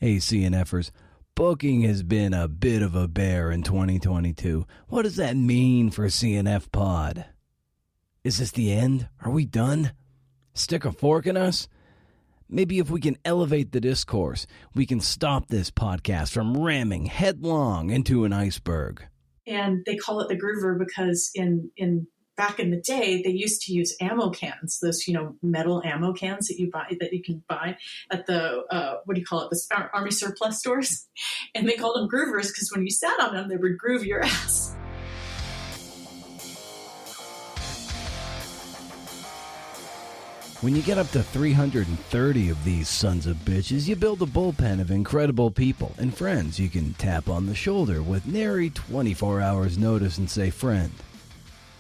Hey, CNFers, booking has been a bit of a bear in 2022. What does that mean for CNF Pod? Is this the end? Are we done? Stick a fork in us? Maybe if we can elevate the discourse, we can stop this podcast from ramming headlong into an iceberg. And they call it the Groover because in back in the day, they used to use ammo cans, those, metal ammo cans that you can buy at the, the Army surplus stores. And they called them Groovers because when you sat on them, they would groove your ass. When you get up to 330 of these sons of bitches, you build a bullpen of incredible people and friends you can tap on the shoulder with nary 24 hours notice and say, "Friend,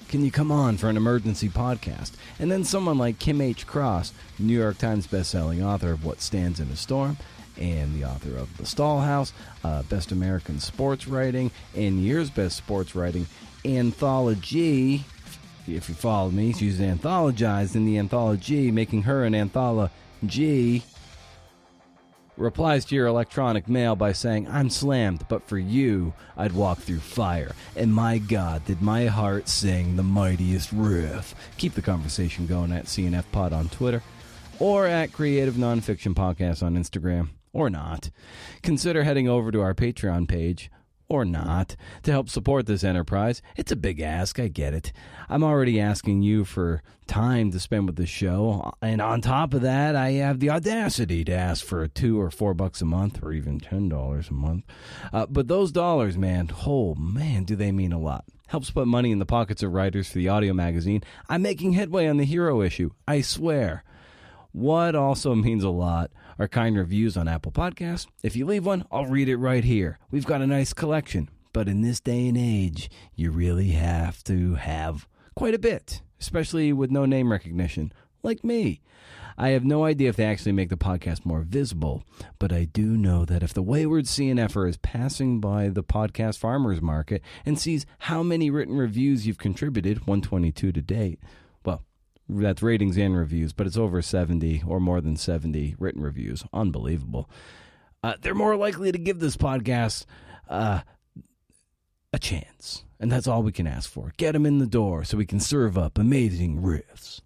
can you come on for an emergency podcast?" And then someone like Kim H. Cross, New York Times bestselling author of What Stands in a Storm, and the author of The Stall House, Best American Sports Writing, and Year's Best Sports Writing Anthology. If you follow me, she's anthologized in the anthology, making her an anthology. Replies to your electronic mail by saying, "I'm slammed, but for you, I'd walk through fire. And my God, did my heart sing the mightiest riff." Keep the conversation going at CNF Pod on Twitter, or at Creative Nonfiction Podcast on Instagram, or not. Consider heading over to our Patreon page, or not, to help support this enterprise. It's a big ask, I get it. I'm already asking you for time to spend with the show, and on top of that, I have the audacity to ask for $2 or $4 a month, or even $10 a month. But those dollars, man, do they mean a lot. Helps put money in the pockets of writers for the audio magazine. I'm making headway on the Hero issue, I swear. What also means a lot are kind reviews on Apple Podcasts. If you leave one, I'll read it right here. We've got a nice collection, but in this day and age, you really have to have quite a bit, especially with no name recognition, like me. I have no idea if they actually make the podcast more visible, but I do know that if the wayward CNFer is passing by the podcast farmers market and sees how many written reviews you've contributed, 122 to date, that's ratings and reviews, but it's over 70 or more than 70 written reviews. Unbelievable. They're more likely to give this podcast a chance. And that's all we can ask for. Get them in the door so we can serve up amazing riffs.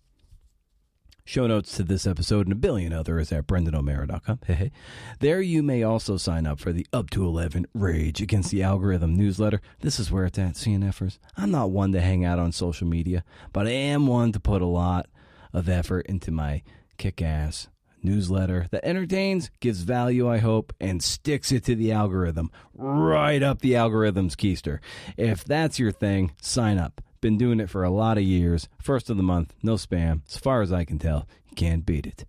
Show notes to this episode and a billion others at BrendanO'Mara.com. Hey. There you may also sign up for the Up to 11 Rage Against the Algorithm newsletter. This is where it's at, CNFers. I'm not one to hang out on social media, but I am one to put a lot of effort into my kick-ass newsletter that entertains, gives value, I hope, and sticks it to the algorithm. Right up the algorithm's keister. If that's your thing, sign up. Been doing it for a lot of years. First of the month, no spam. As far as I can tell, you can't beat it.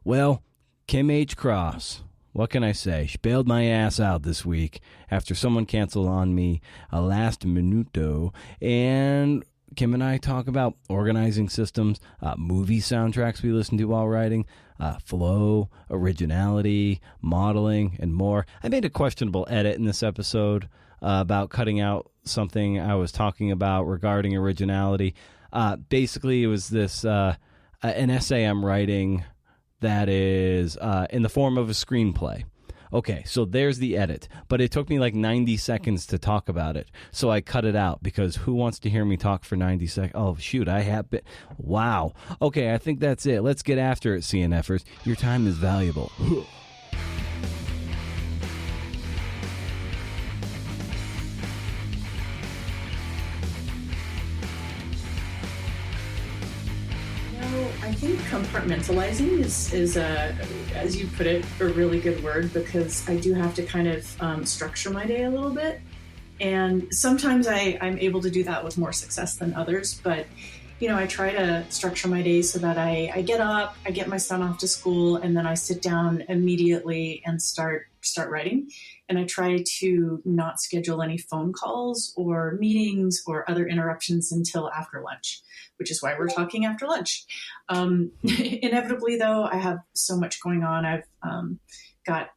Well, Kim H. Cross, what can I say? She bailed my ass out this week after someone canceled on me a last minuto. And Kim and I talk about organizing systems, movie soundtracks we listen to while writing, flow, originality, modeling, and more. I made a questionable edit in this episode about cutting out something I was talking about regarding originality. Basically, it was this an essay I'm writing that is in the form of a screenplay. Okay, so there's the edit, but it took me like 90 seconds to talk about it, so I cut it out because who wants to hear me talk for 90 seconds? Oh, shoot, I have been... Wow. Okay, I think that's it. Let's get after it, CNFers. Your time is valuable. I think compartmentalizing is as you put it, a really good word, because I do have to kind of structure my day a little bit. And sometimes I'm able to do that with more success than others. But, I try to structure my day so that I get up, I get my son off to school, and then I sit down immediately and start start writing. And I try to not schedule any phone calls or meetings or other interruptions until after lunch, which is why we're talking after lunch. Inevitably, though, I have so much going on. I've got,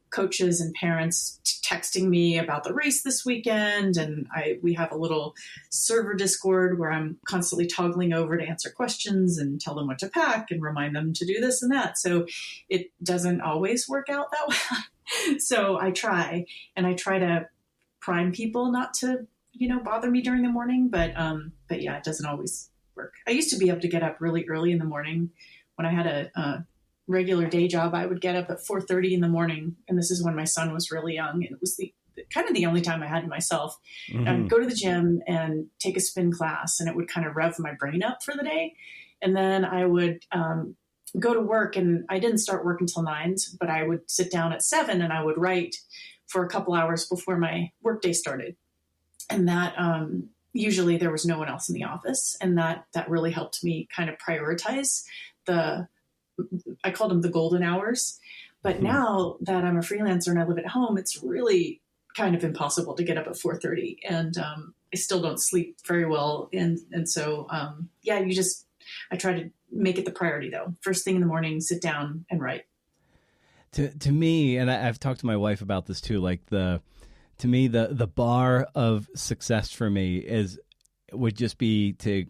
coaches and parents texting me about the race this weekend. And we have a little server Discord where I'm constantly toggling over to answer questions and tell them what to pack and remind them to do this and that. So it doesn't always work out that well. So I try to prime people not to, bother me during the morning. But yeah, it doesn't always work. I used to be able to get up really early in the morning. When I had a regular day job, I would get up at 4:30 in the morning. And this is when my son was really young. And it was kind of the only time I had to myself. Mm-hmm. I would go to the gym and take a spin class, and it would kind of rev my brain up for the day. And then I would go to work, and I didn't start work until 9, but I would sit down at 7 and I would write for a couple hours before my workday started. And that usually there was no one else in the office. And that really helped me kind of prioritize I called them the golden hours. But now that I'm a freelancer and I live at home, it's really kind of impossible to get up at 4:30. And I still don't sleep very well. And so, I try to make it the priority, though. First thing in the morning, sit down and write. To me, and I've talked to my wife about this too, like to me, the bar of success for me would just be to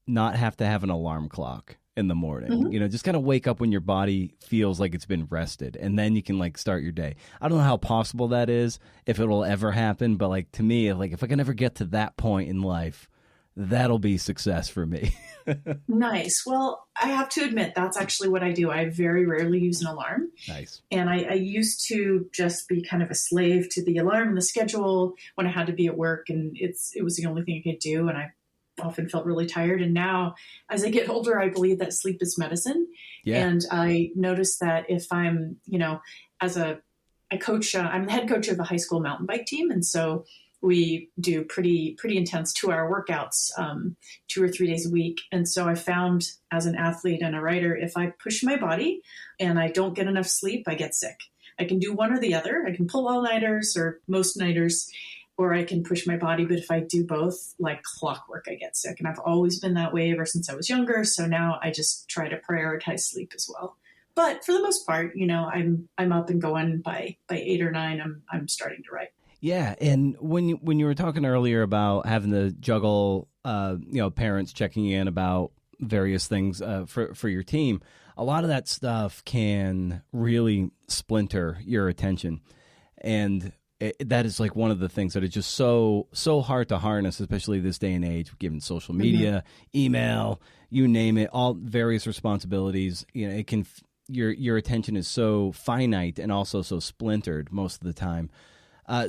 not have to have an alarm clock in the morning. Mm-hmm. Just kind of wake up when your body feels like it's been rested, and then you can start your day. I don't know how possible that is, if it'll ever happen, but to me, if I can ever get to that point in life, that'll be success for me. Nice. Well, I have to admit, that's actually what I do. I very rarely use an alarm. Nice. And I used to just be kind of a slave to the alarm and the schedule when I had to be at work, and it was the only thing I could do. And I often felt really tired. And now, as I get older, I believe that sleep is medicine. Yeah. And I notice that if I'm, I coach, I'm the head coach of a high school mountain bike team. And so we do pretty intense 2-hour workouts, 2 or 3 days a week. And so I found, as an athlete and a writer, if I push my body and I don't get enough sleep, I get sick. I can do one or the other. I can pull all-nighters or most nighters, or I can push my body. But if I do both, like clockwork, I get sick. And I've always been that way ever since I was younger. So now I just try to prioritize sleep as well. But for the most part, I'm up and going by 8 or 9. I'm starting to write. Yeah, and when you were talking earlier about having to juggle, parents checking in about various things for your team, a lot of that stuff can really splinter your attention, and that is one of the things that is just so hard to harness, especially this day and age, given social media, email, you name it, all various responsibilities. It can your attention is so finite and also so splintered most of the time. I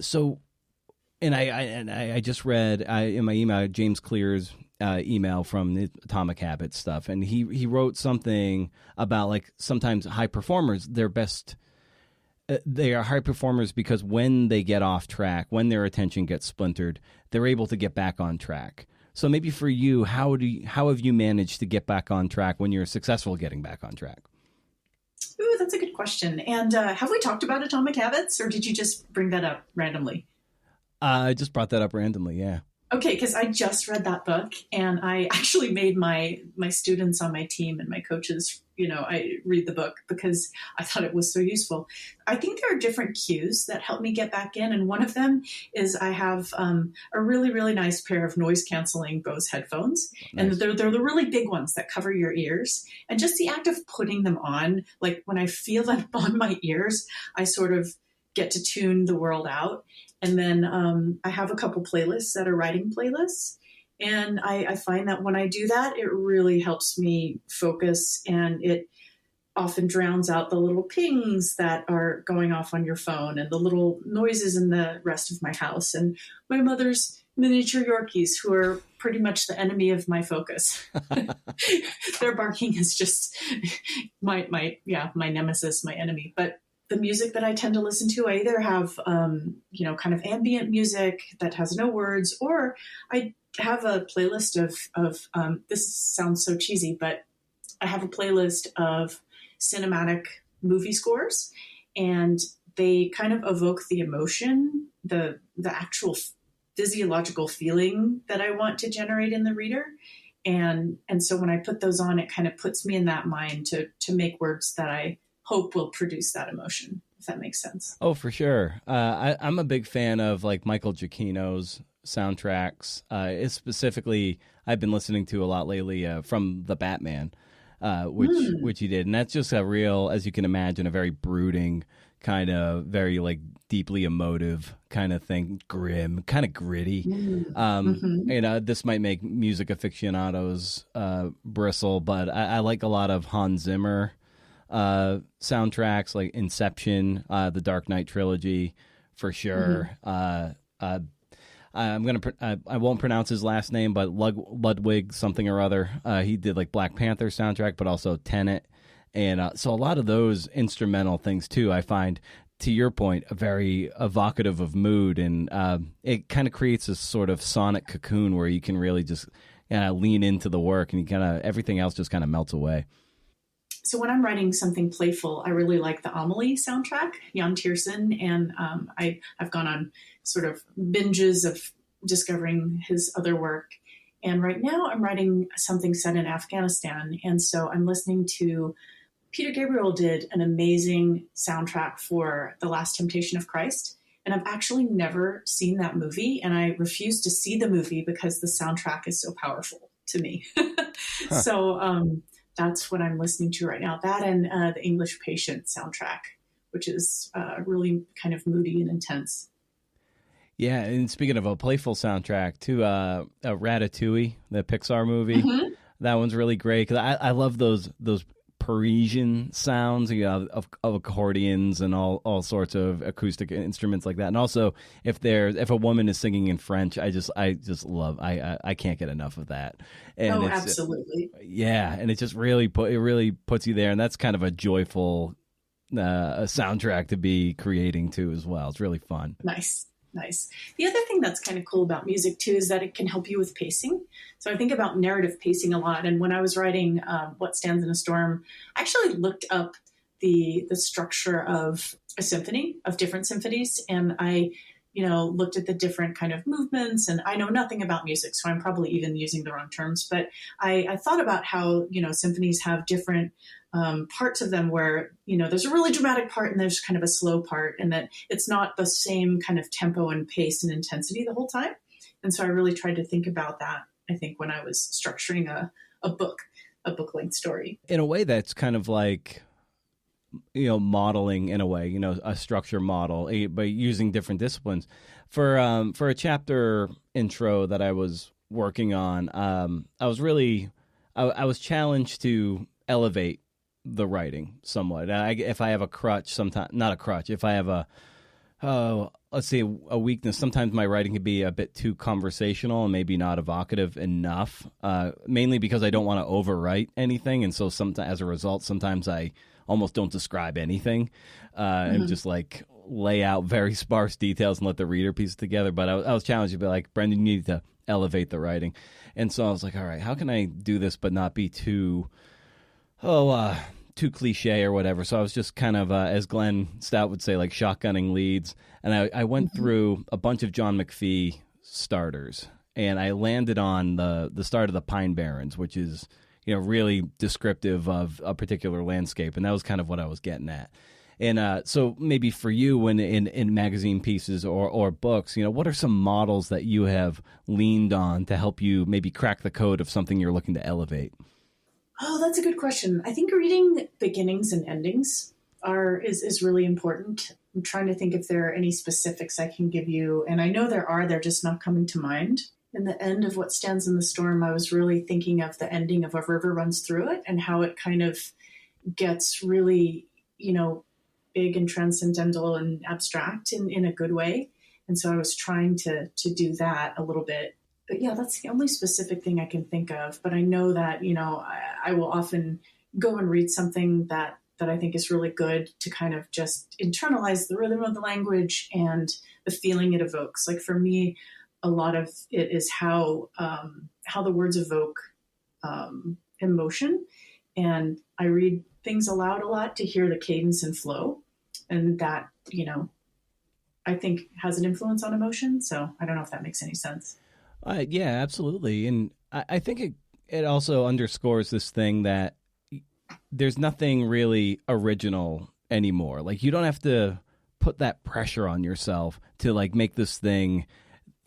just read in my email James Clear's email from the Atomic Habits stuff, and he wrote something about sometimes high performers, their best. They are high performers because when they get off track, when their attention gets splintered, they're able to get back on track. So maybe for you, how have you managed to get back on track when you're successful getting back on track? Ooh, that's a good question. And have we talked about Atomic Habits, or did you just bring that up randomly? I just brought that up randomly, yeah. Okay, because I just read that book, and I actually made my students on my team and my coaches, I read the book because I thought it was so useful. I think there are different cues that help me get back in, and one of them is I have a really, really nice pair of noise-canceling Bose headphones, nice. And they're the really big ones that cover your ears, and just the act of putting them on, when I feel them on my ears, I sort of get to tune the world out. And then I have a couple playlists that are writing playlists. And I find that when I do that, it really helps me focus, and it often drowns out the little pings that are going off on your phone and the little noises in the rest of my house and my mother's miniature Yorkies, who are pretty much the enemy of my focus. Their barking is just my nemesis, my enemy. But the music that I tend to listen to, I either have, kind of ambient music that has no words, or I have a playlist of this sounds so cheesy, but I have a playlist of cinematic movie scores, and they kind of evoke the emotion, the actual physiological feeling that I want to generate in the reader. And so when I put those on, it kind of puts me in that mind to make words that I hope will produce that emotion, if that makes sense. Oh, for sure. I'm a big fan of like Michael Giacchino's soundtracks. It's specifically, I've been listening to a lot lately from the Batman, which he did. And that's just a real, as you can imagine, a very brooding, kind of very like deeply emotive kind of thing, grim, kind of gritty. And this might make music aficionados bristle, but I like a lot of Hans Zimmer soundtracks, like Inception, the Dark Knight trilogy, for sure. I won't pronounce his last name, but Ludwig something or other. He did like Black Panther soundtrack, but also Tenet. And so a lot of those instrumental things too, I find, to your point, very evocative of mood, and it kind of creates a sort of sonic cocoon where you can really just lean into the work, and you kind of everything else just kind of melts away. So when I'm writing something playful, I really like the Amelie soundtrack, Jan Tiersen, and I've gone on sort of binges of discovering his other work. And right now I'm writing something set in Afghanistan, and so I'm listening to Peter Gabriel did an amazing soundtrack for The Last Temptation of Christ. And I've actually never seen that movie, and I refuse to see the movie because the soundtrack is so powerful to me. So that's what I'm listening to right now. That and the English Patient soundtrack, which is really kind of moody and intense. Yeah, and speaking of a playful soundtrack, too, Ratatouille, the Pixar movie, that one's really great because I love those Parisian sounds, of accordions and all sorts of acoustic instruments like that. And also, if a woman is singing in French, I just love. I can't get enough of that. And absolutely. Yeah, and it just really puts you there, and that's kind of a joyful a soundtrack to be creating too as well. It's really fun. Nice. The other thing that's kind of cool about music too is that it can help you with pacing. So I think about narrative pacing a lot. And when I was writing What Stands in a Storm, I actually looked up the structure of a symphony, of different symphonies. And I, looked at the different kind of movements, and I know nothing about music, so I'm probably even using the wrong terms, but I thought about how, symphonies have different parts of them where, there's a really dramatic part and there's kind of a slow part, and that it's not the same kind of tempo and pace and intensity the whole time. And so I really tried to think about that, I think, when I was structuring a book-length story. In a way that's kind of like, modeling in a way, a structure model, but using different disciplines. For a chapter intro that I was working on, I was challenged to elevate the writing somewhat. If I have a crutch, if I have a weakness, sometimes my writing can be a bit too conversational and maybe not evocative enough, mainly because I don't want to overwrite anything. And so as a result, sometimes I almost don't describe anything and just like lay out very sparse details and let the reader piece it together. But I was challenged to be like, Brendan, you need to elevate the writing. And so I was like, all right, how can I do this but not be too cliche or whatever? So I was just kind of, as Glenn Stout would say, like shotgunning leads. And I went through a bunch of John McPhee starters, and I landed on the start of the Pine Barrens, which is, really descriptive of a particular landscape. And that was kind of what I was getting at. And so maybe for you, when in magazine pieces or books, what are some models that you have leaned on to help you maybe crack the code of something you're looking to elevate? Oh, that's a good question. I think reading beginnings and endings is really important. I'm trying to think if there are any specifics I can give you. And I know they're just not coming to mind. In the end of What Stands in the Storm, I was really thinking of the ending of A River Runs Through It and how it kind of gets really, big and transcendental and abstract in a good way. And so I was trying to do that a little bit. But yeah, that's the only specific thing I can think of. But I know that, I will often go and read something that I think is really good to kind of just internalize the rhythm of the language and the feeling it evokes. Like for me, a lot of it is how the words evoke emotion. And I read things aloud a lot to hear the cadence and flow. and that, I think has an influence on emotion. So I don't know if that makes any sense. Yeah, absolutely. And I think it also underscores this thing that there's nothing really original anymore. Like, you don't have to put that pressure on yourself to like make this thing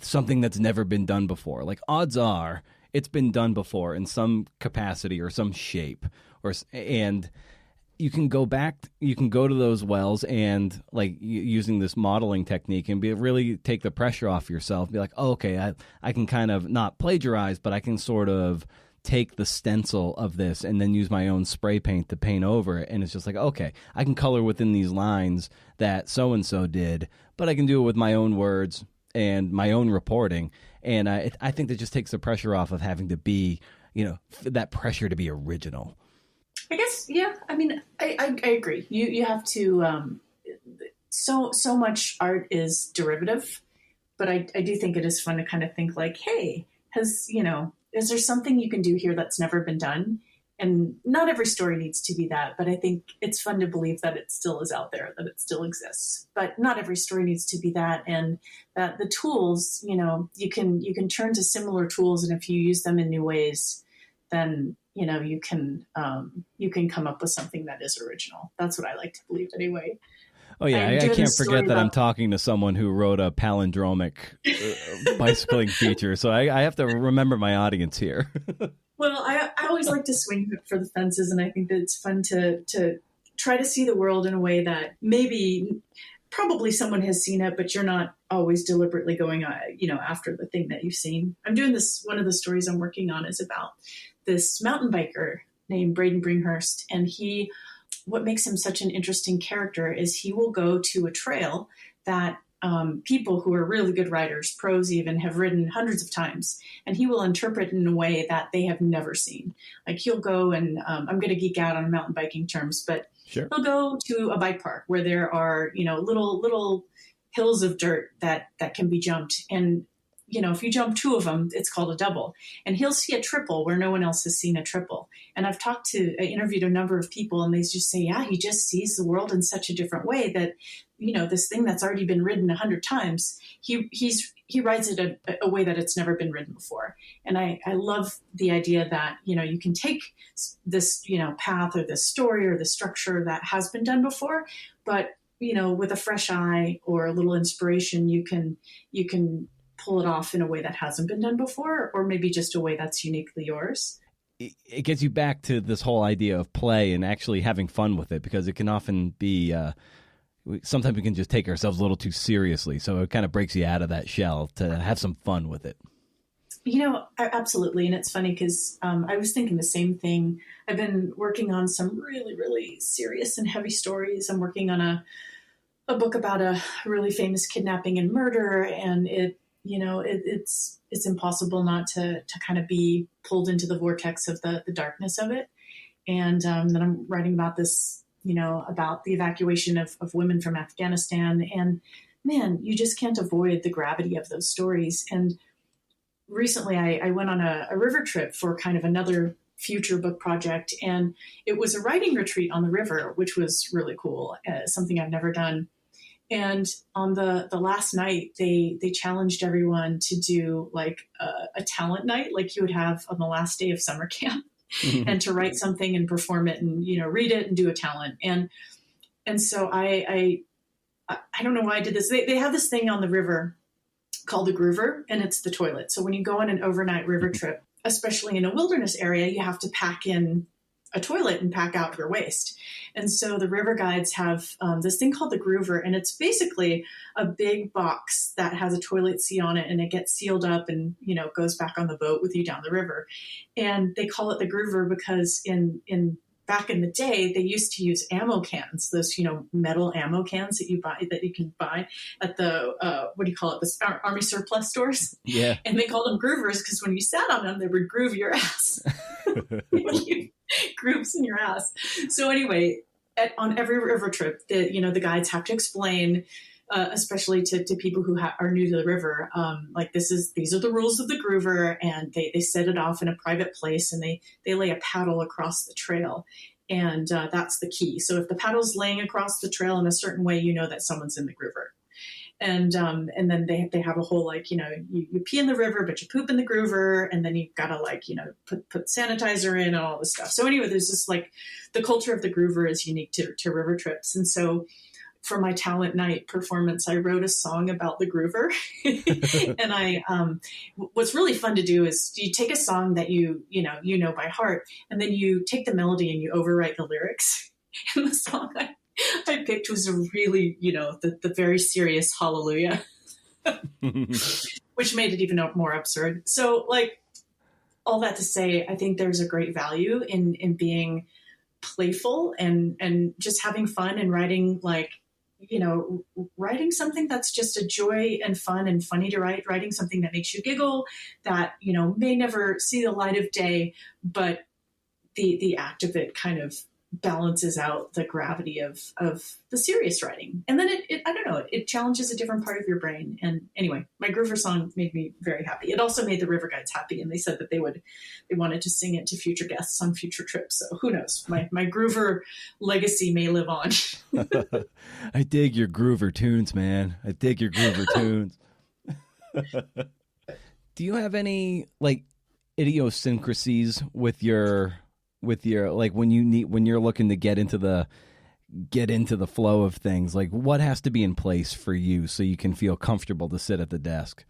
something that's never been done before. Like, odds are it's been done before in some capacity or some shape, and you can go to those wells and like using this modeling technique and really take the pressure off yourself. Be like, oh, okay, I can kind of not plagiarize, but I can sort of take the stencil of this and then use my own spray paint to paint over it. And it's just like, okay, I can color within these lines that so-and-so did, but I can do it with my own words and my own reporting. And I think that just takes the pressure off of having to be, that pressure to be original. I guess, yeah. I mean, I agree. You have to, so much art is derivative, but I do think it is fun to kind of think like, hey, is there something you can do here that's never been done? And not every story needs to be that, but I think it's fun to believe that it still is out there, that it still exists. But not every story needs to be that, and that the tools, you can turn to similar tools, and if you use them in new ways, then you can come up with something that is original. That's what I like to believe anyway. Oh, yeah, I can't forget that I'm talking to someone who wrote a palindromic bicycling feature, so I have to remember my audience here. Well, I always like to swing for the fences, and I think that it's fun to try to see the world in a way that probably someone has seen it, but you're not always deliberately going, after the thing that you've seen. I'm doing this, one of the stories I'm working on is about this mountain biker named Braden Bringhurst, and what makes him such an interesting character is he will go to a trail that people who are really good riders, pros even, have ridden hundreds of times, and he will interpret in a way that they have never seen. Like, he'll go and I'm going to geek out on mountain biking terms, but sure, he'll go to a bike park where there are, little hills of dirt that can be jumped. And if you jump two of them, it's called a double. And he'll see a triple where no one else has seen a triple. And I interviewed a number of people, and they just say, yeah, he just sees the world in such a different way that, this thing that's already been ridden 100 times, he rides it a way that it's never been ridden before. And I love the idea that, you can take this, path or this story or the structure that has been done before, but, with a fresh eye or a little inspiration, you can pull it off in a way that hasn't been done before, or maybe just a way that's uniquely yours. It gets you back to this whole idea of play and actually having fun with it, because it can often be, sometimes we can just take ourselves a little too seriously. So it kind of breaks you out of that shell to have some fun with it. Absolutely. And it's funny because I was thinking the same thing. I've been working on some really, really serious and heavy stories. I'm working on a book about a really famous kidnapping and murder, and it's impossible not to kind of be pulled into the vortex of the darkness of it. And then I'm writing about this, about the evacuation of women from Afghanistan. And man, you just can't avoid the gravity of those stories. And recently I went on a river trip for kind of another future book project. And it was a writing retreat on the river, which was really cool, something I've never done. And on the last night, they challenged everyone to do like a talent night, like you would have on the last day of summer camp, and to write something and perform it and, read it and do a talent. And so I don't know why I did this. They have this thing on the river called the Groover, and it's the toilet. So when you go on an overnight river trip, especially in a wilderness area, you have to pack in a toilet and pack out your waste. And so the river guides have this thing called the Groover, and it's basically a big box that has a toilet seat on it, and it gets sealed up and, goes back on the boat with you down the river. And they call it the Groover because back in the day, they used to use ammo cans, those, metal ammo cans that you can buy at the, the Army surplus stores. Yeah. And they called them Groovers because when you sat on them, they would groove your ass. Grooves in your ass. So anyway, on every river trip, the guides have to explain, especially to people who are new to the river, these are the rules of the Groover, and they set it off in a private place, and they lay a paddle across the trail. And that's the key. So if the paddle's laying across the trail in a certain way, you know that someone's in the groover. And then they have a whole, like, you know, you pee in the river, but you poop in the groover, and then you've got to, like, you know, put sanitizer in and all this stuff. So anyway, there's just like the culture of the groover is unique to river trips. And so for my talent night performance, I wrote a song about the groover. And what's really fun to do is you take a song that you know by heart, and then you take the melody and you overwrite the lyrics. And the song I picked was a really, you know, the very serious Hallelujah, which made it even more absurd. So, like, all that to say, I think there's a great value in being playful and just having fun and writing, like, you know, writing something that's just a joy and fun and funny to write, writing something that makes you giggle, that, you know, may never see the light of day, but the act of it kind of balances out the gravity of the serious writing. And then it I don't know, it challenges a different part of your brain. And anyway, my groover song made me very happy. It also made the river guides happy, and they said that they wanted to sing it to future guests on future trips. So who knows, my groover legacy may live on. I dig your groover tunes, man. I dig your groover tunes. Do you have any, like, idiosyncrasies with your like, when you're looking to get into the flow of things? Like, what has to be in place for you so you can feel comfortable to sit at the desk?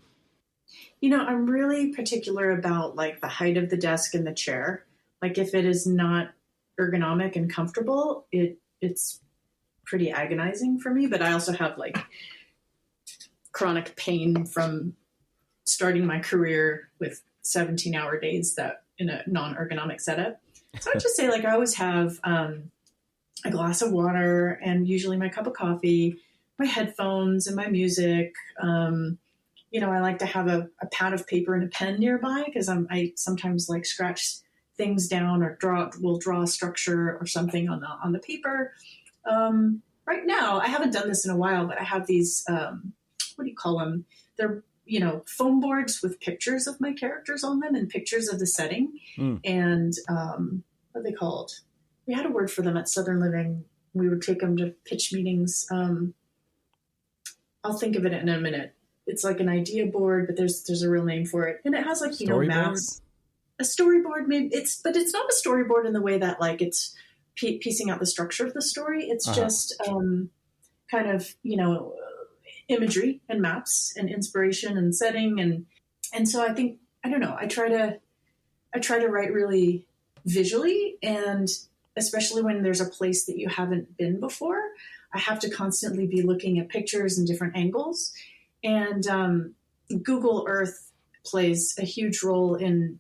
You know, I'm really particular about, like, the height of the desk and the chair. Like, if it is not ergonomic and comfortable, it's pretty agonizing for me. But I also have, like, chronic pain from starting my career with 17-hour days that in a non-ergonomic setup. So I'd just say, like, I always have a glass of water and usually my cup of coffee, my headphones and my music. You know, I like to have a pad of paper and a pen nearby because I sometimes, like, scratch things down or will draw a structure or something on the paper. Right now, I haven't done this in a while, but I have these, what do you call them? They're, you know, foam boards with pictures of my characters on them and pictures of the setting. And what are they called? We had a word for them at Southern Living. We would take them to pitch meetings. I'll think of it in a minute. It's like an idea board, but there's a real name for it. And it has, like, you know, maps. A storyboard, maybe. But it's not a storyboard in the way that, like, it's piecing out the structure of the story. It's just kind of, you know, imagery and maps and inspiration and setting. And so I think, I don't know, I try to write really visually, and especially when there's a place that you haven't been before, I have to constantly be looking at pictures and different angles. And Google Earth plays a huge role in,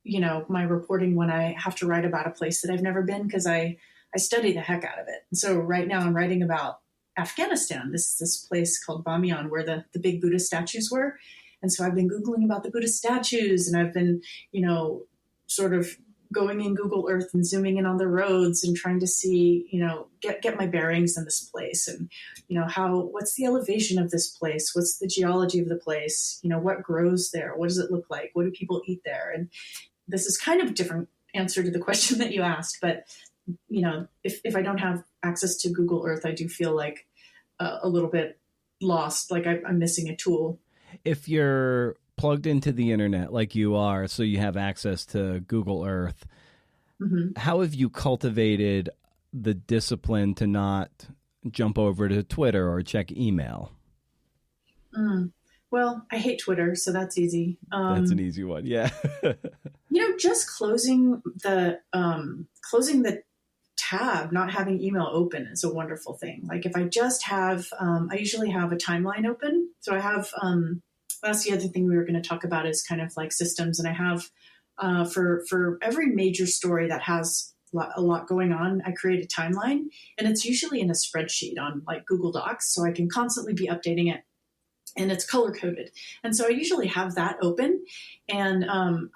you know, my reporting when I have to write about a place that I've never been, because I study the heck out of it. And so right now I'm writing about Afghanistan, this place called Bamiyan, where the big Buddhist statues were. And so I've been Googling about the Buddhist statues, and I've been, you know, sort of going in Google Earth and zooming in on the roads and trying to see, you know, get my bearings in this place. And, you know, what's the elevation of this place? What's the geology of the place? You know, what grows there? What does it look like? What do people eat there? And this is kind of a different answer to the question that you asked, but, you know, if I don't have access to Google Earth, I do feel like a little bit lost, like I'm missing a tool. If you're plugged into the internet like you are, so you have access to Google Earth, how have you cultivated the discipline to not jump over to Twitter or check email? Well, I hate Twitter, so that's easy. That's an easy one, yeah. You know, just closing the tab, not having email open is a wonderful thing. Like, if I just have, I usually have a timeline open. So I have, that's the other thing we were going to talk about is kind of like systems. And I have, for every major story that has a lot going on, I create a timeline, and it's usually in a spreadsheet on, like, Google Docs. So I can constantly be updating it, and it's color coded. And so I usually have that open, and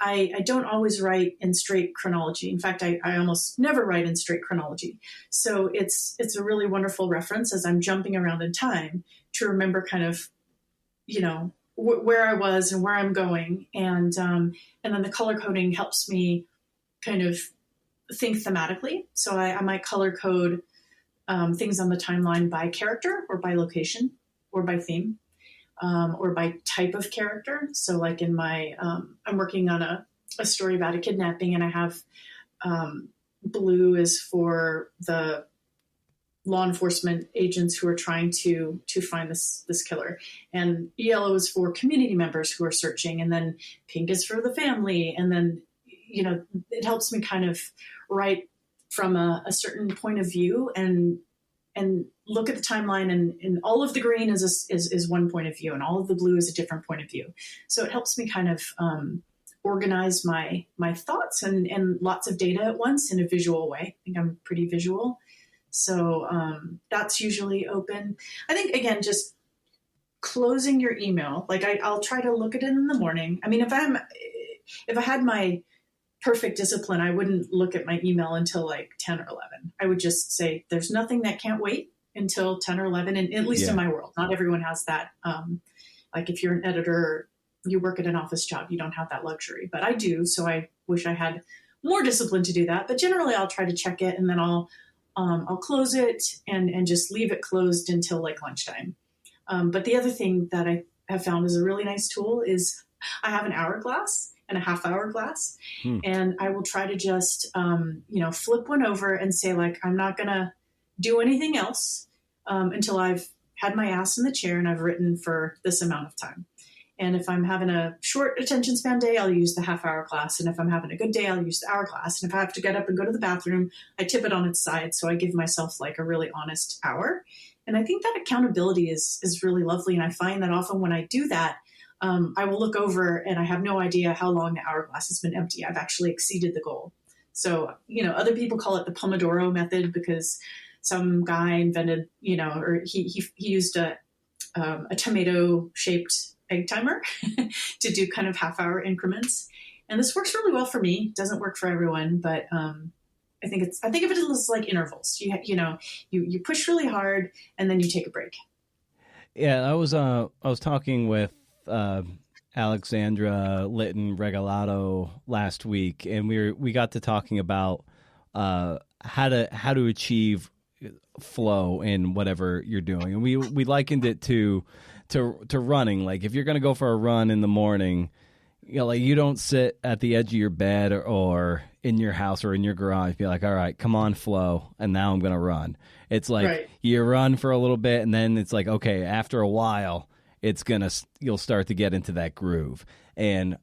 I don't always write in straight chronology. In fact, I almost never write in straight chronology. So it's a really wonderful reference as I'm jumping around in time to remember kind of, you know, where I was and where I'm going. And then the color coding helps me kind of think thematically. So I might color code things on the timeline by character or by location or by theme or by type of character. So like in my, I'm working on a story about a kidnapping, and I have blue is for the law enforcement agents who are trying to find this killer, and yellow is for community members who are searching, and then pink is for the family. And then, it helps me kind of write from a certain point of view and look at the timeline, and all of the green is one point of view, and all of the blue is a different point of view. So it helps me kind of organize my thoughts and lots of data at once in a visual way. I think I'm pretty visual. So that's usually open. I think, again, just closing your email. Like I'll try to look at it in the morning. I mean, if I had my perfect discipline, I wouldn't look at my email until like 10 or 11. I would just say there's nothing that can't wait until 10 or 11. And at least in my world, not everyone has that. Like if you're an editor, you work at an office job, you don't have that luxury, but I do. So I wish I had more discipline to do that. But generally I'll try to check it, and then I'll close it and just leave it closed until like lunchtime. But the other thing that I have found is a really nice tool is I have an hourglass and a half-hour glass, and I will try to just, flip one over and say, like, I'm not going to do anything else until I've had my ass in the chair and I've written for this amount of time. And if I'm having a short attention span day, I'll use the half-hour glass. And if I'm having a good day, I'll use the hourglass. And if I have to get up and go to the bathroom, I tip it on its side. So I give myself like a really honest hour. And I think that accountability is really lovely. And I find that often when I do that, I will look over and I have no idea how long the hourglass has been empty. I've actually exceeded the goal. So, other people call it the Pomodoro method because some guy invented, or he used a tomato-shaped egg timer to do kind of half-hour increments. And this works really well for me. It doesn't work for everyone, but I think of it as like intervals. You push really hard and then you take a break. Yeah, I was talking with Alexandra Litton Regalado last week, and we got to talking about how to achieve flow in whatever you're doing, and we likened it to running. Like if you're going to go for a run in the morning, like you don't sit at the edge of your bed or in your house or in your garage, be like, all right, come on, flow, and now I'm going to run. It's like You run for a little bit, and then it's like, okay, after a while, you'll start to get into that groove. And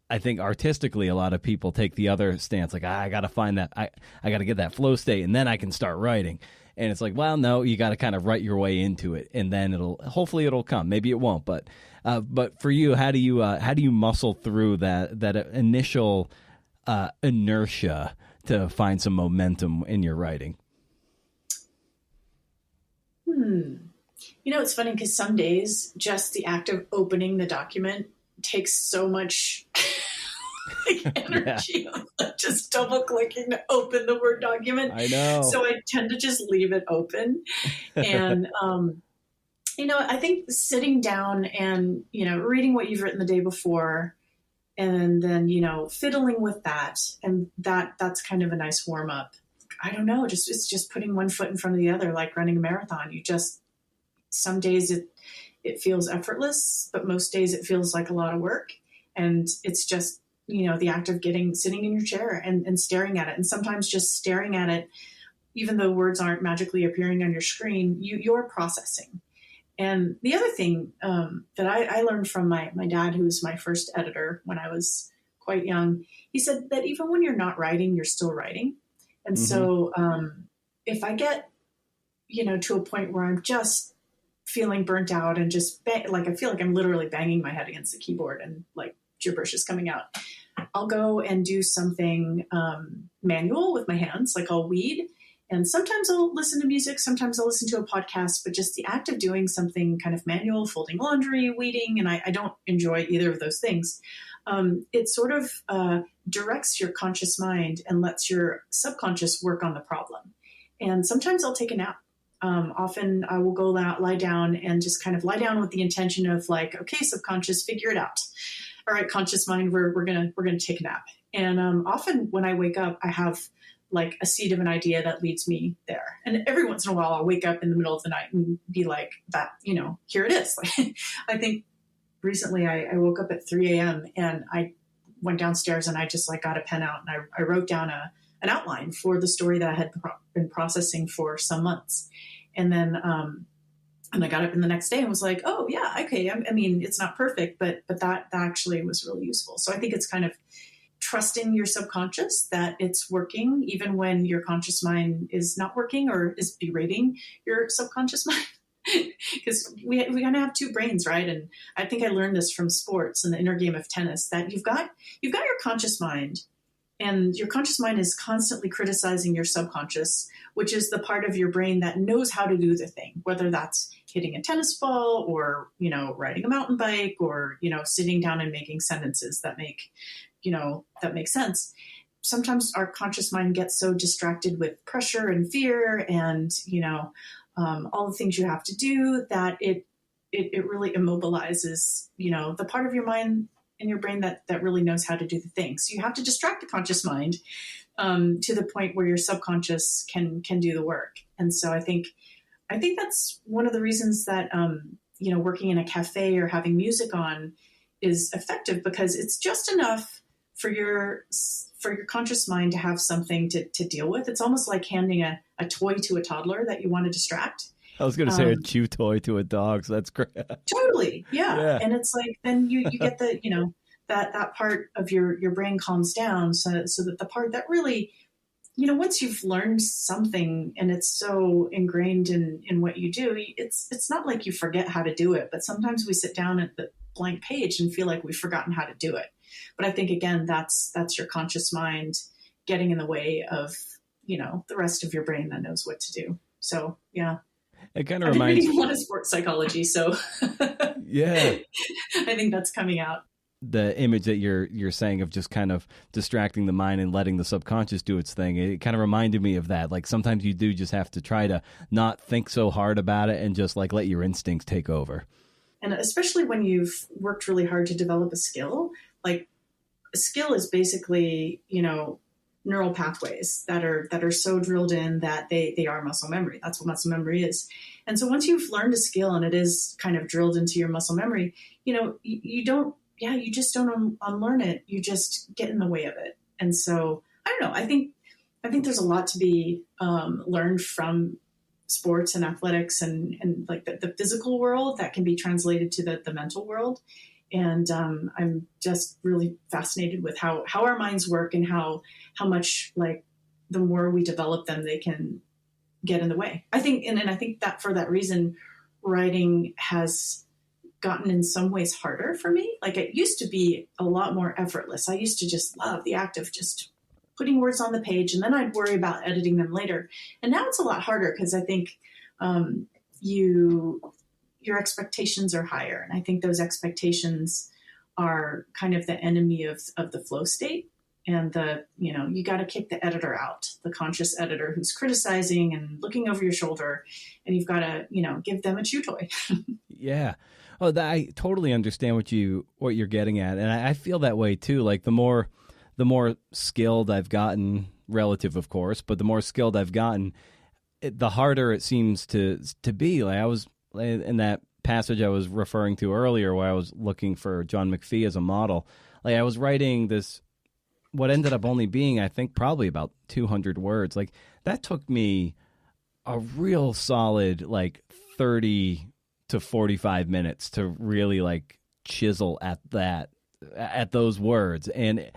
I think artistically, a lot of people take the other stance, like, I got to find that, I got to get that flow state, and then I can start writing. And it's like, well, no, you got to kind of write your way into it, and then hopefully it'll come. Maybe it won't, but for you, how do you muscle through that initial inertia to find some momentum in your writing? It's funny because some days just the act of opening the document takes so much energy of just double clicking to open the Word document. I know. So I tend to just leave it open. And, I think sitting down and, reading what you've written the day before and then, fiddling with that. And that's kind of a nice warm up. I don't know. It's just putting one foot in front of the other, like running a marathon. Some days it feels effortless, but most days it feels like a lot of work. And it's just, the act of sitting in your chair and staring at it. And sometimes just staring at it, even though words aren't magically appearing on your screen, you're processing. And the other thing that I learned from my dad, who was my first editor when I was quite young, he said that even when you're not writing, you're still writing. And so if I get, to a point where I'm just feeling burnt out and just I feel like I'm literally banging my head against the keyboard and like gibberish is coming out, I'll go and do something manual with my hands. Like I'll weed, and sometimes I'll listen to music. Sometimes I'll listen to a podcast, but just the act of doing something kind of manual, folding laundry, weeding. And I don't enjoy either of those things. It sort of directs your conscious mind and lets your subconscious work on the problem. And sometimes I'll take a nap. Often I will go lie down and just kind of lie down with the intention of like, okay, subconscious, figure it out. All right, conscious mind, we're gonna take a nap. And often when I wake up, I have like a seed of an idea that leads me there. And every once in a while I'll wake up in the middle of the night and be like, that, here it is. I think recently I woke up at 3 a.m. and I went downstairs and I just like got a pen out and I wrote down an outline for the story that I had been processing for some months. And then, and I got up in the next day and was like, oh yeah, okay. I mean, it's not perfect, but that actually was really useful. So I think it's kind of trusting your subconscious that it's working, even when your conscious mind is not working or is berating your subconscious mind. Because we kind of have two brains, right? And I think I learned this from sports and the inner game of tennis, that you've got your conscious mind, and your conscious mind is constantly criticizing your subconscious, which is the part of your brain that knows how to do the thing, whether that's hitting a tennis ball or, riding a mountain bike or, sitting down and making sentences that make sense. Sometimes our conscious mind gets so distracted with pressure and fear and, all the things you have to do that it really immobilizes, the part of your mind in your brain that really knows how to do the thing. So you have to distract the conscious mind to the point where your subconscious can do the work. And so I think that's one of the reasons that, working in a cafe or having music on is effective, because it's just enough for your conscious mind to have something to deal with. It's almost like handing a toy to a toddler that you want to distract. I was going to say a chew toy to a dog, so that's great. Totally, yeah. And it's like, then you get the, that part of your brain calms down so that the part that really, once you've learned something and it's so ingrained in what you do, it's not like you forget how to do it, but sometimes we sit down at the blank page and feel like we've forgotten how to do it. But I think, again, that's your conscious mind getting in the way of, the rest of your brain that knows what to do. So, yeah. It kind of reminds me. I've been reading a lot of sports psychology, so yeah, I think that's coming out. The image that you're saying of just kind of distracting the mind and letting the subconscious do its thing, it kind of reminded me of that. Like sometimes you do just have to try to not think so hard about it and just like let your instincts take over. And especially when you've worked really hard to develop a skill, like a skill is basically, neural pathways that are so drilled in that they are muscle memory. That's what muscle memory is. And so once you've learned a skill and it is kind of drilled into your muscle memory, you just don't unlearn it. You just get in the way of it. And so I don't know. I think there's a lot to be learned from sports and athletics and like the physical world that can be translated to the mental world. And I'm just really fascinated with how our minds work and how much, like, the more we develop them, they can get in the way. I think, and I think that for that reason, writing has gotten in some ways harder for me. Like, it used to be a lot more effortless. I used to just love the act of just putting words on the page, and then I'd worry about editing them later. And now it's a lot harder because I think your expectations are higher. And I think those expectations are kind of the enemy of the flow state. And you got to kick the editor out, the conscious editor who's criticizing and looking over your shoulder, and you've got to, give them a chew toy. Yeah. Oh, I totally understand what you're getting at. And I feel that way too. Like the more skilled I've gotten, relative, of course, but the more skilled I've gotten, the harder it seems to be. Like I was in that passage I was referring to earlier where I was looking for John McPhee as a model. Like I was writing this, what ended up only being, I think, probably about 200 words. Like that took me a real solid, 30 to 45 minutes to really chisel at those words. And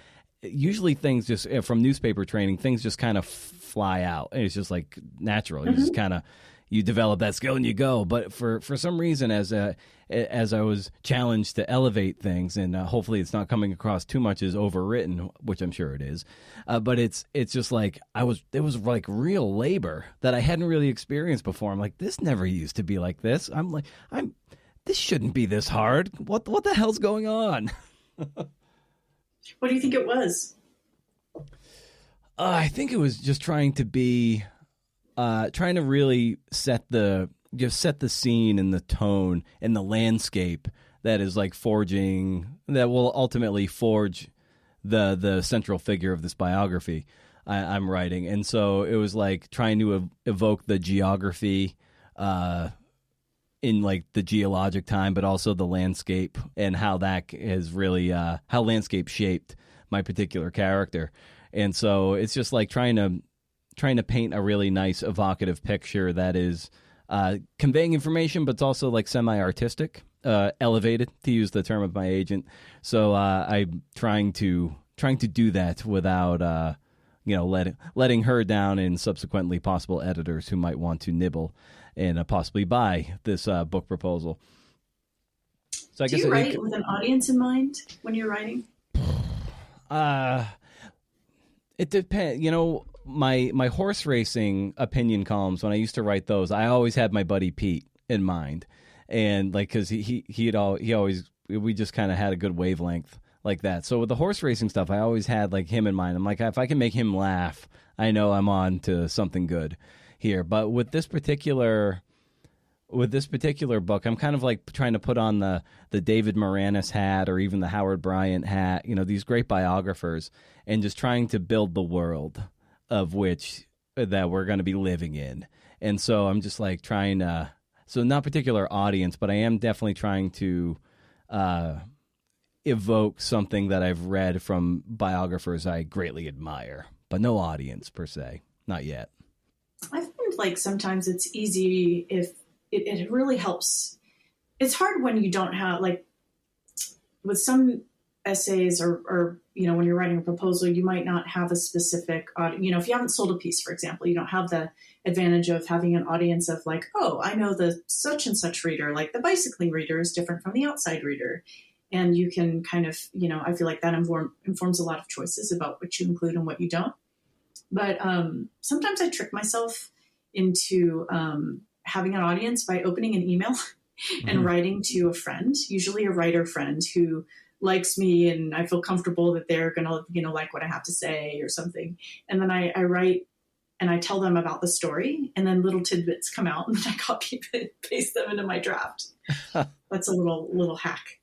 usually things just, from newspaper training, things just kind of fly out. And it's just natural. You just kind of, you develop that skill and you go. But for some reason, as I was challenged to elevate things, and hopefully it's not coming across too much as overwritten, which I'm sure it is, but it's just it was real labor that I hadn't really experienced before. I'm like, this never used to be like this. This shouldn't be this hard. What the hell's going on? What do you think it was? I think it was just trying to really set the scene and the tone and the landscape that is forging, that will ultimately forge the central figure of this biography. I'm writing. And so it was like trying to evoke the geography in like the geologic time, but also the landscape and how that is really how landscape shaped my particular character. And so it's just like trying to paint a really nice evocative picture that is conveying information, but it's also like semi-artistic, elevated, to use the term of my agent. So I'm trying to do that without letting her down, and subsequently possible editors who might want to nibble and possibly buy this book proposal. So I guess you write with an audience in mind when you're writing? It depends. My horse racing opinion columns, when I used to write those, I always had my buddy Pete in mind, and like because he always, we just kind of had a good wavelength like that. So with the horse racing stuff, I always had like him in mind. I'm like, if I can make him laugh, I know I'm on to something good here. But with this particular book, I'm kind of like trying to put on the David Moranis hat, or even the Howard Bryant hat, these great biographers, and just trying to build the world of which that we're going to be living in. And so I'm just like trying to, so not particular audience, but I am definitely trying to evoke something that I've read from biographers I greatly admire, but no audience per se, not yet. I find like sometimes it's easy if it really helps. It's hard when you don't have, like with some essays or when you're writing a proposal, you might not have a specific audience. If you haven't sold a piece, for example, you don't have the advantage of having an audience of like, oh, I know the such and such reader, like the bicycling reader is different from the outside reader. And you can kind of, I feel like that informs a lot of choices about what you include and what you don't. But sometimes I trick myself into having an audience by opening an email and writing to a friend, usually a writer friend who likes me and I feel comfortable that they're going to, like what I have to say or something. And then I write and I tell them about the story, and then little tidbits come out and I copy and paste them into my draft. That's a little hack.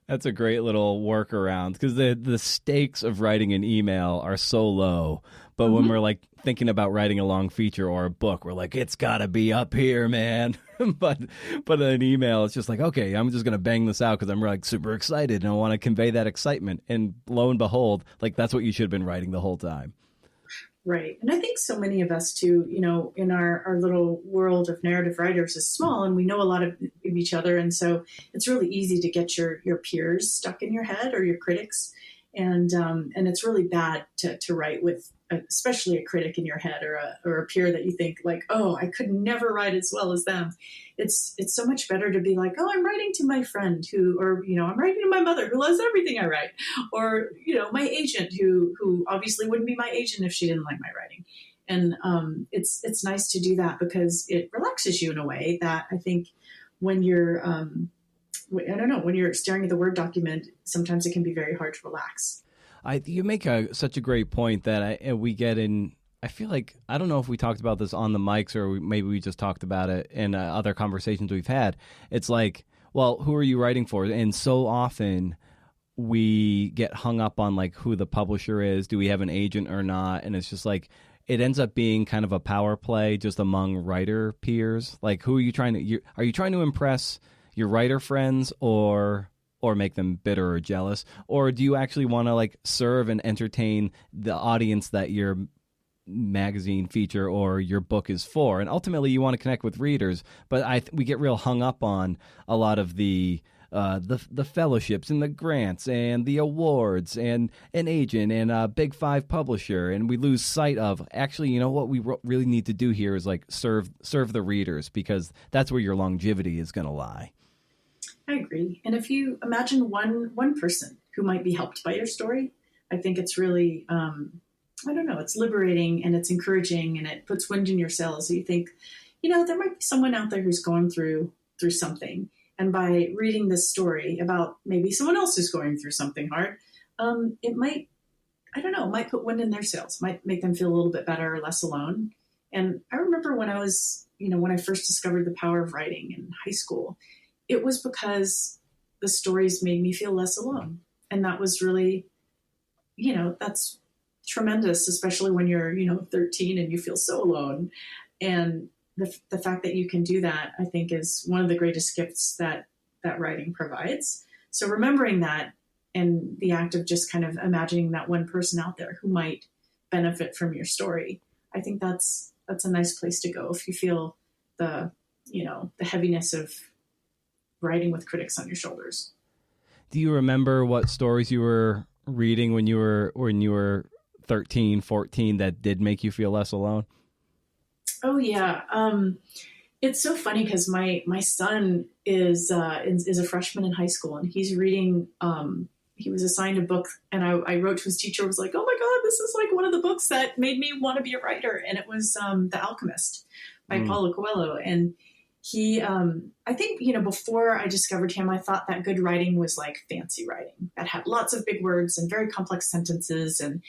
That's a great little workaround, because the stakes of writing an email are so low. But when we're like thinking about writing a long feature or a book, we're like, it's got to be up here, man. but an email, it's just like, okay, I'm just going to bang this out because I'm like super excited and I want to convey that excitement. And lo and behold, like that's what you should have been writing the whole time. Right. And I think so many of us too, in our little world of narrative writers is small, and we know a lot of each other. And so it's really easy to get your peers stuck in your head, or your critics. And it's really bad to write with, especially a critic in your head, or a peer that you think like, oh, I could never write as well as them. It's so much better to be like, oh, I'm writing to my friend I'm writing to my mother who loves everything I write, or, my agent who obviously wouldn't be my agent if she didn't like my writing. And it's nice to do that because it relaxes you in a way that I think when you're, when you're staring at the Word document, sometimes it can be very hard to relax. You make such a great point that we get in. I feel like, I don't know if we talked about this on the mics, or maybe we just talked about it in other conversations we've had. It's like, well, who are you writing for? And so often we get hung up on like who the publisher is. Do we have an agent or not? And it's just like, it ends up being kind of a power play just among writer peers. Like, who are you trying to, are you trying to impress your writer friends or make them bitter or jealous? Or do you actually want to like serve and entertain the audience that your magazine feature or your book is for? And ultimately you want to connect with readers, but we get real hung up on a lot of the fellowships and the grants and the awards and an agent and a big five publisher, and we lose sight of actually, what we really need to do here is like serve the readers, because that's where your longevity is going to lie. I agree. And if you imagine one person who might be helped by your story, I think it's really, it's liberating and it's encouraging and it puts wind in your sails. So you think, there might be someone out there who's going through something. And by reading this story about maybe someone else who's going through something hard, it might put wind in their sails, might make them feel a little bit better or less alone. And I remember when I was, when I first discovered the power of writing in high school, it was because the stories made me feel less alone. And that was really, that's tremendous, especially when you're, 13 and you feel so alone. And the fact that you can do that, I think, is one of the greatest gifts that writing provides. So remembering that, and the act of just kind of imagining that one person out there who might benefit from your story, I think that's a nice place to go if you feel the heaviness of writing with critics on your shoulders. Do you remember what stories you were reading when you were 13, 14 that did make you feel less alone? Oh yeah. It's so funny because my son is a freshman in high school, and he's reading, he was assigned a book, and I wrote to his teacher, was like, oh my God, this is like one of the books that made me want to be a writer. And it was The Alchemist by Paulo Coelho. And he, I think, before I discovered him, I thought that good writing was like fancy writing that had lots of big words and very complex sentences. And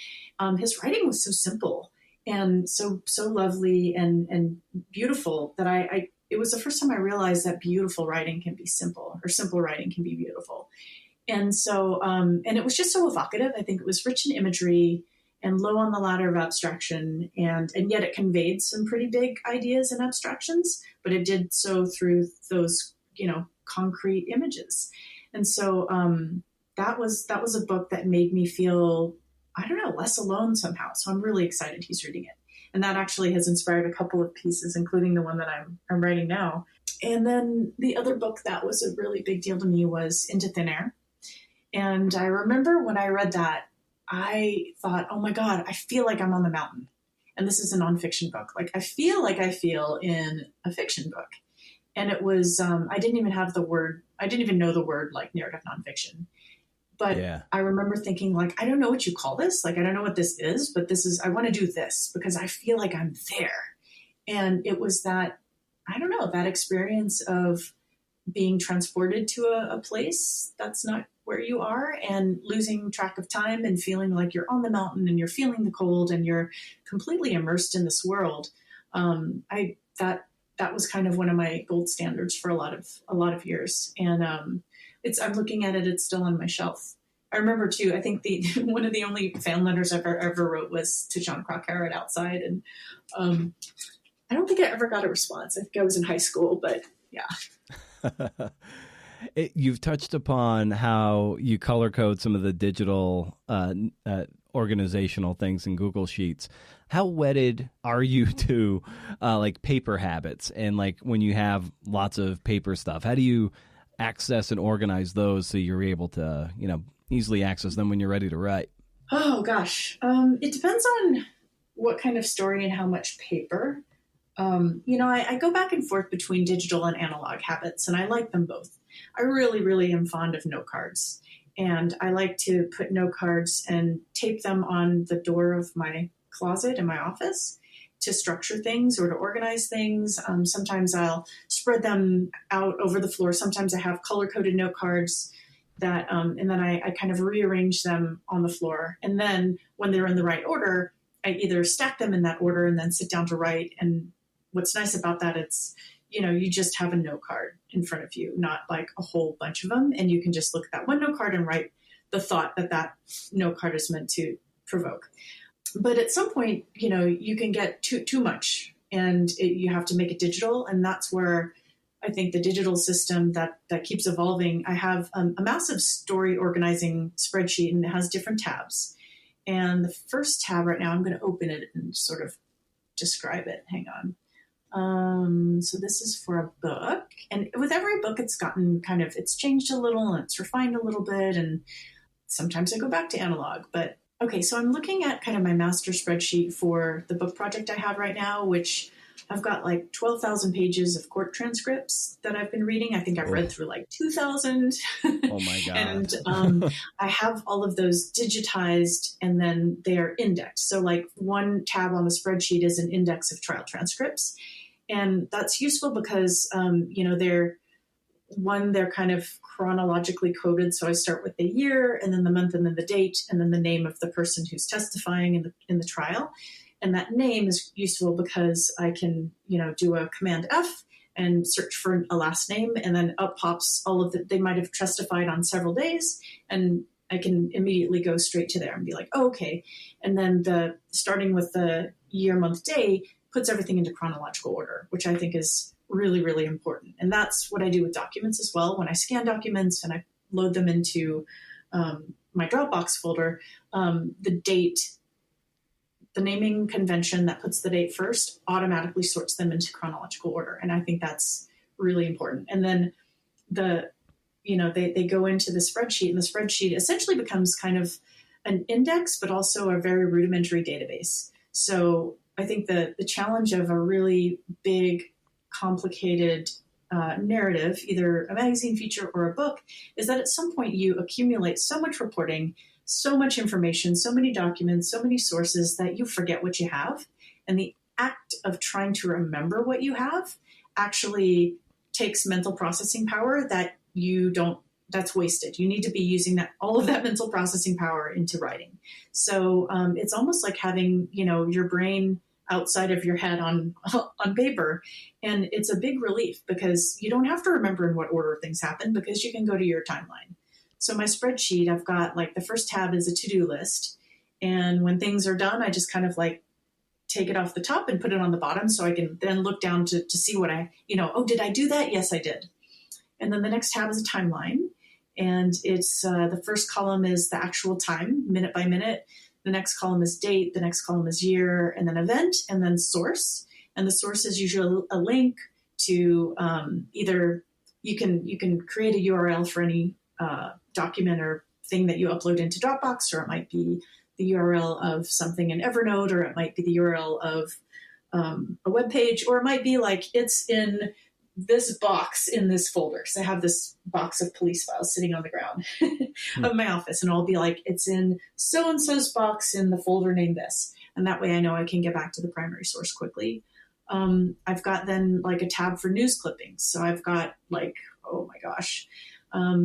his writing was so simple and so lovely and beautiful that it was the first time I realized that beautiful writing can be simple, or simple writing can be beautiful. And so, and it was just so evocative. I think it was rich in imagery and low on the ladder of abstraction. And yet it conveyed some pretty big ideas and abstractions, but it did so through those, concrete images. And so that was a book that made me feel, I don't know, less alone somehow. So I'm really excited he's reading it. And that actually has inspired a couple of pieces, including the one that I'm writing now. And then the other book that was a really big deal to me was Into Thin Air. And I remember when I read that, I thought, oh my God, I feel like I'm on the mountain. And this is a nonfiction book. Like I feel in a fiction book. And it was, I didn't even know the word like narrative nonfiction. But yeah. I remember thinking like, I don't know what you call this. Like, I don't know what this is, but I want to do this because I feel like I'm there. And it was that, I don't know, that experience of being transported to a place that's not where you are and losing track of time and feeling like you're on the mountain and you're feeling the cold and you're completely immersed in this world. That was kind of one of my gold standards for a lot of years. And I'm looking at it, it's still on my shelf. I remember too, I think one of the only fan letters I ever wrote was to Jon Krakauer at Outside. And I don't think I ever got a response. I think I was in high school, but yeah. You've touched upon how you color code some of the digital organizational things in Google Sheets. How wedded are you to like paper habits, and like when you have lots of paper stuff, how do you access and organize those so you're able to, easily access them when you're ready to write? Oh gosh. It depends on what kind of story and how much paper. I go back and forth between digital and analog habits, and I like them both. I really, really am fond of note cards, and I like to put note cards and tape them on the door of my closet in my office to structure things or to organize things. Sometimes I'll spread them out over the floor. Sometimes I have color-coded note cards that, and then I kind of rearrange them on the floor. And then when they're in the right order, I either stack them in that order and then sit down to write. And what's nice about that, it's, you just have a note card in front of you, not like a whole bunch of them. And you can just look at that one note card and write the thought that note card is meant to provoke. But at some point, you can get too much, and you have to make it digital. And that's where I think the digital system that keeps evolving. I have a massive story organizing spreadsheet, and it has different tabs. And the first tab right now, I'm going to open it and sort of describe it. Hang on. So this is for a book, and with every book, it's gotten it's changed a little and it's refined a little bit. And sometimes I go back to analog, but okay. So I'm looking at kind of my master spreadsheet for the book project I have right now, which I've got like 12,000 pages of court transcripts that I've been reading. I think I've read through like 2,000. Oh my God. And I have all of those digitized, and then they are indexed. So like one tab on the spreadsheet is an index of trial transcripts. And that's useful because, they're kind of chronologically coded. So I start with the year, and then the month, and then the date, and then the name of the person who's testifying in the trial. And that name is useful because I can, do a Command F and search for a last name, and then up pops all of they might have testified on several days, and I can immediately go straight to there and be like, oh, okay. And then starting with the year, month, day puts everything into chronological order, which I think is really, really important. And that's what I do with documents as well. When I scan documents and I load them into my Dropbox folder, the date, the naming convention that puts the date first automatically sorts them into chronological order. And I think that's really important. And then they go into the spreadsheet, and the spreadsheet essentially becomes kind of an index, but also a very rudimentary database. So I think the challenge of a really big, complicated narrative, either a magazine feature or a book, is that at some point you accumulate so much reporting, so much information, so many documents, so many sources that you forget what you have. And the act of trying to remember what you have actually takes mental processing power that's wasted. You need to be using all of that mental processing power into writing. So it's almost like having, your brain outside of your head on paper. And it's a big relief because you don't have to remember in what order things happen, because you can go to your timeline. So my spreadsheet, I've got the first tab is a to-do list. And when things are done, I just kind of take it off the top and put it on the bottom. So I can then look down to see what did I do that? Yes, I did. And then the next tab is a timeline. And it's the first column is the actual time, minute by minute. The next column is date. The next column is year, and then event, and then source. And the source is usually a link to either you can create a URL for any document or thing that you upload into Dropbox, or it might be the URL of something in Evernote, or it might be the URL of a web page, or it might be it's in this box in this folder. So I have this box of police files sitting on the ground of my office, and I'll be it's in so-and-so's box in the folder named this. And that way I know I can get back to the primary source quickly. I've got then a tab for news clippings. So I've got oh my gosh,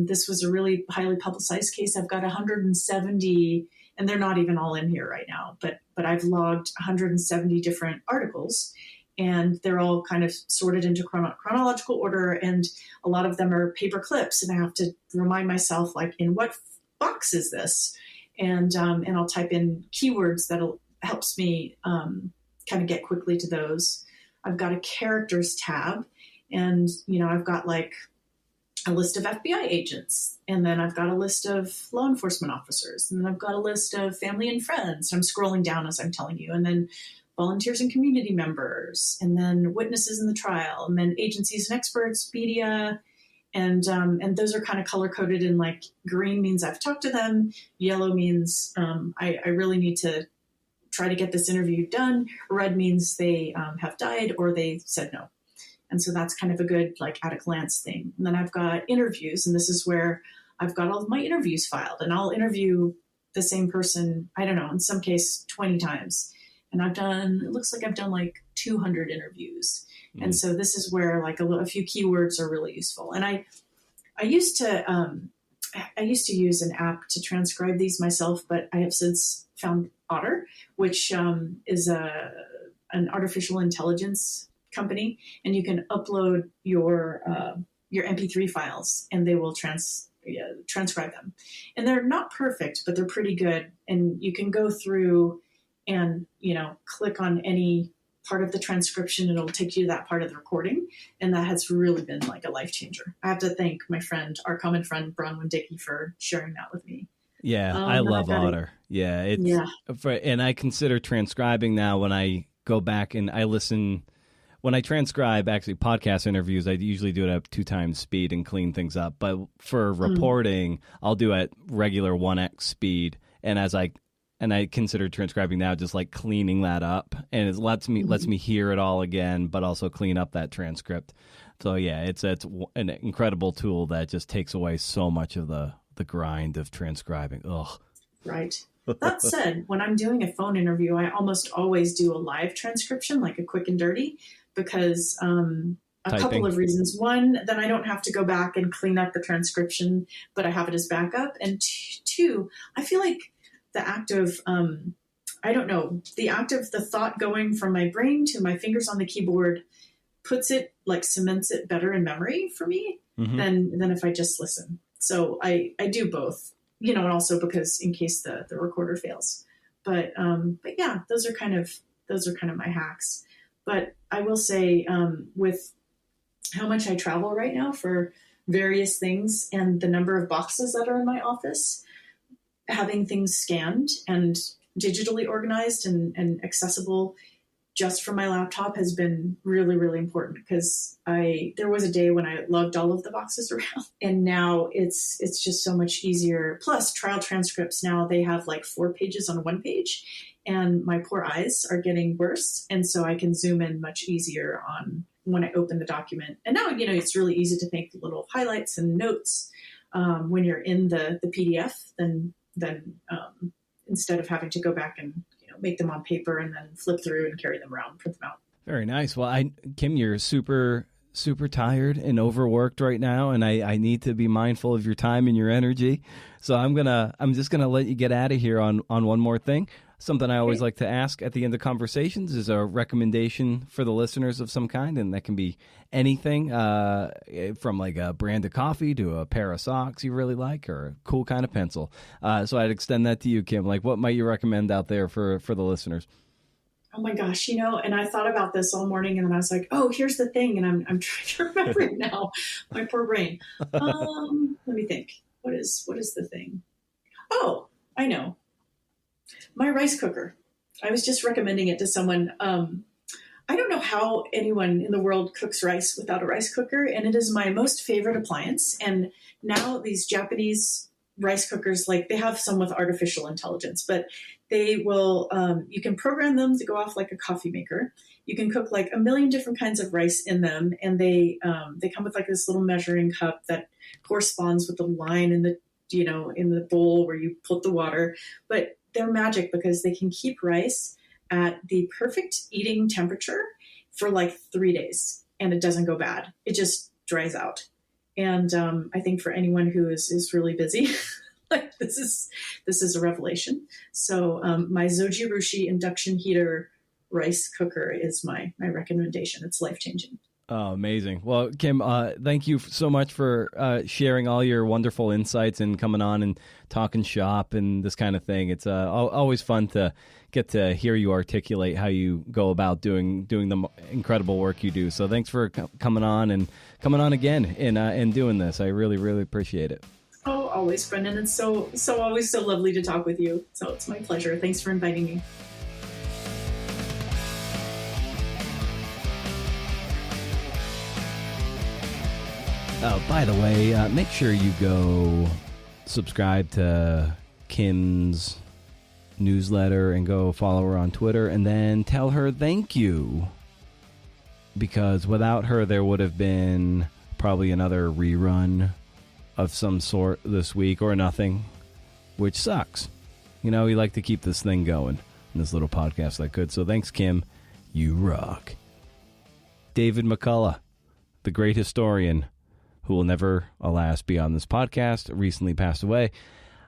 this was a really highly publicized case. I've got 170, and they're not even all in here right now, but I've logged 170 different articles, and they're all kind of sorted into chronological order. And a lot of them are paper clips, and I have to remind myself, in what box is this? And I'll type in keywords that'll helps me kind of get quickly to those. I've got a characters tab, and, I've got a list of FBI agents, and then I've got a list of law enforcement officers, and then I've got a list of family and friends. I'm scrolling down as I'm telling you, and then volunteers and community members, and then witnesses in the trial, and then agencies and experts, media, and those are kind of color coded in green means I've talked to them, yellow means I really need to try to get this interview done, red means they have died or they said no. And so that's kind of a good at a glance thing. And then I've got interviews, and this is where I've got all of my interviews filed, and I'll interview the same person, I don't know, in some case 20 times. And it looks like I've done 200 interviews. Mm. And so this is where a few keywords are really useful. And I used to use an app to transcribe these myself, but I have since found Otter, which is an artificial intelligence company, and you can upload your MP3 files, and they will transcribe them. And they're not perfect, but they're pretty good. And you can go through and, click on any part of the transcription, and it'll take you to that part of the recording. And that has really been a life changer. I have to thank my friend, our common friend, Bronwyn Dickey, for sharing that with me. Yeah, I love Otter. And I consider transcribing now when I go back and I listen. When I transcribe actually podcast interviews, I usually do it at 2 times speed and clean things up. But for reporting, I'll do at regular 1x speed. And I consider transcribing now just cleaning that up, and it lets me hear it all again, but also clean up that transcript. So yeah, it's an incredible tool that just takes away so much of the grind of transcribing. Ugh. Right. That said, when I'm doing a phone interview, I almost always do a live transcription, a quick and dirty, because a couple of reasons. One, then I don't have to go back and clean up the transcription, but I have it as backup. And two, I feel like the act of, the thought going from my brain to my fingers on the keyboard puts it, cements it better in memory for me than if I just listen. So I do both. and also because in case the recorder fails. But yeah, those are kind of my hacks. But I will say, with how much I travel right now for various things and the number of boxes that are in my office, having things scanned and digitally organized and accessible just from my laptop has been really, really important, because there was a day when I loved all of the boxes around, and now it's just so much easier. Plus, trial transcripts now, they have like 4 pages on one page, and my poor eyes are getting worse, and so I can zoom in much easier on when I open the document. And now, it's really easy to make little highlights and notes when you're in the PDF than instead of having to go back and make them on paper and then flip through and carry them around, print them out. Very nice. Well, Kim, you're super tired and overworked right now, and I need to be mindful of your time and your energy. So I'm just gonna let you get out of here on one more thing. Something I always like to ask at the end of conversations is a recommendation for the listeners of some kind, and that can be anything from like a brand of coffee to a pair of socks you really like, or a cool kind of pencil. So I'd extend that to you, Kim. Like, what might you recommend out there for the listeners? Oh my gosh, and I thought about this all morning, and then I was like, oh, here's the thing, and I'm trying to remember it now. My poor brain. Let me think. What is the thing? Oh, I know. My rice cooker. I was just recommending it to someone. I don't know how anyone in the world cooks rice without a rice cooker, and it is my most favorite appliance. And now these Japanese rice cookers, like, they have some with artificial intelligence, but they will, you can program them to go off like a coffee maker. You can cook like a million different kinds of rice in them, and they come with like this little measuring cup that corresponds with the line in the in the bowl where you put the water. But they're magic because they can keep rice at the perfect eating temperature for like 3 days, and it doesn't go bad. It just dries out. And I think for anyone who is really busy, like this is a revelation. So my Zojirushi induction heater rice cooker is my recommendation. It's life-changing. Oh, amazing. Well, Kim, thank you so much for sharing all your wonderful insights and coming on and talking shop and this kind of thing. It's always fun to get to hear you articulate how you go about doing the incredible work you do. So thanks for coming on again and doing this. I really, really appreciate it. Oh, always, Brendan. It's so always so lovely to talk with you. So it's my pleasure. Thanks for inviting me. Oh, by the way, make sure you go subscribe to Kim's newsletter and go follow her on Twitter, and then tell her thank you. Because without her, there would have been probably another rerun of some sort this week or nothing, which sucks. We like to keep this thing going in this little podcast that could. So thanks, Kim. You rock. David McCullough, the great historian, who will never, alas, be on this podcast, recently passed away.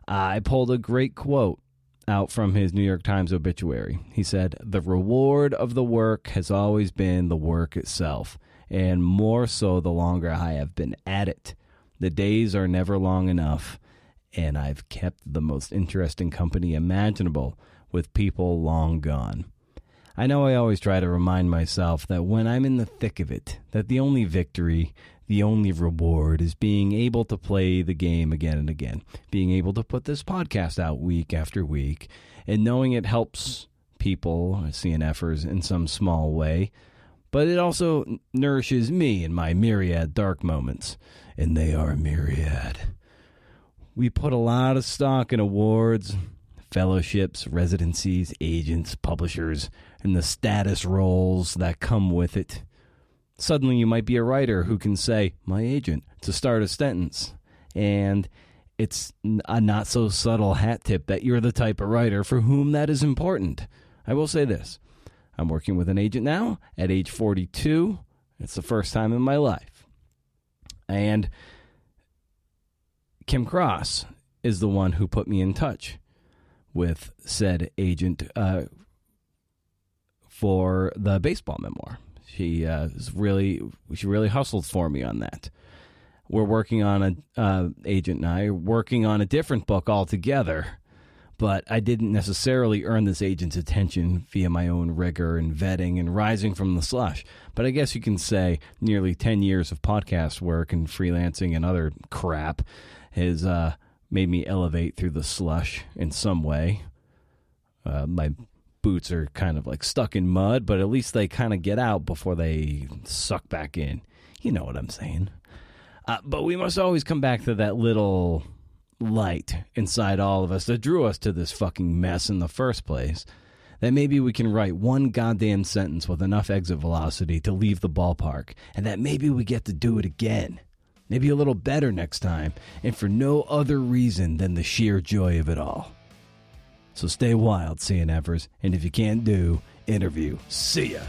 I pulled a great quote out from his New York Times obituary. He said, "The reward of the work has always been the work itself, and more so the longer I have been at it. The days are never long enough, and I've kept the most interesting company imaginable with people long gone." I know I always try to remind myself that when I'm in the thick of it, that the only victory, the only reward is being able to play the game again and again, being able to put this podcast out week after week, and knowing it helps people, CNFers, in some small way. But it also nourishes me in my myriad dark moments, and they are myriad. We put a lot of stock in awards, fellowships, residencies, agents, publishers, and the status roles that come with it. Suddenly you might be a writer who can say, "my agent," to start a sentence. And it's a not so subtle hat tip that you're the type of writer for whom that is important. I will say this. I'm working with an agent now at age 42. It's the first time in my life. And Kim Cross is the one who put me in touch with said agent for the baseball memoir. She really hustled for me on that. we're working on Agent and I are working on a different book altogether. But I didn't necessarily earn this agent's attention via my own rigor and vetting and rising from the slush. But I guess you can say nearly 10 years of podcast work and freelancing and other crap has made me elevate through the slush in some way. My boots are kind of like stuck in mud, but at least they kind of get out before they suck back in. You know what I'm saying. But we must always come back to that little light inside all of us that drew us to this fucking mess in the first place. That maybe we can write one goddamn sentence with enough exit velocity to leave the ballpark, and that maybe we get to do it again. Maybe a little better next time, and for no other reason than the sheer joy of it all. So stay wild, CNFers, and if you can't do, interview. See ya.